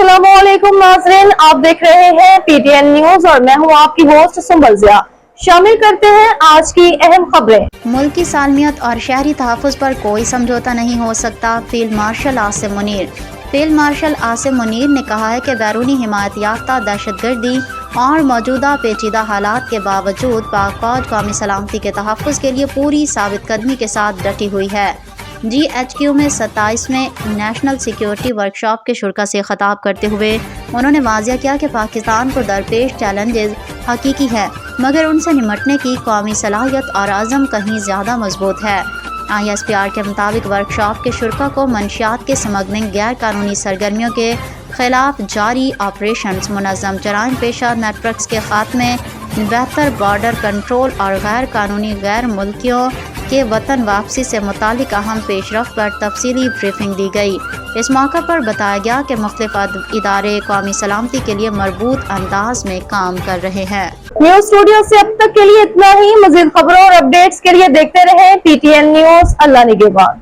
अस्सलाम वालेकुम नाज़रीन, आप देख रहे हैं पीटीएन न्यूज और मैं हूं आपकी होस्ट सुंबल ज़िया। शामिल करते हैं आज की अहम खबरें। मुल्क की सालमियत और शहरी तहफ़्फ़ुज़ पर कोई समझौता नहीं हो सकता। Field marshal Asim Munir. Field marshal Asim Munir ने कहा है कि बैरूनी हिमायत याफ्ता दहशतगर्दी और मौजूदा पेचीदा हालात के बावजूद पाक फौज कौमी सलामती के तहफ़्फ़ुज़ के लिए पूरी साबित कदमी के साथ डटी हुई है। GHQ में 27वें नेशनल सिक्योरिटी वर्कशॉप के शुरा से ख़ताब करते हुए उन्होंने वाज़िया किया कि पाकिस्तान को दरपेश चैलेंजेस हकीकी है, मगर उनसे निमटने की कौमी सलाहियत और आज़म कहीं ज़्यादा मजबूत है। ISPR के मुताबिक वर्कशॉप के शुरा को मंशियात के स्मगलिंग, गैर कानूनी सरगर्मियों के खिलाफ जारी ऑपरेशंस, मुनज़्ज़म जराइम पेशा नेटवर्क्स के खात्मे, बेहतर बॉर्डर कंट्रोल और गैर कानूनी गैर मुल्कियों के वतन वापसी से मुतालिक अहम पेशरफ्त पर तफसीली ब्रीफिंग दी गई। इस मौका पर बताया गया कि मुख्तलिफ इदारे कौमी सलामती के लिए मरबूत अंदाज में काम कर रहे हैं। न्यूज स्टूडियो से अब तक के लिए इतना ही। मज़ीद खबरों और अपडेट्स के लिए देखते रहें PTN न्यूज। अल्लाह निगहबान।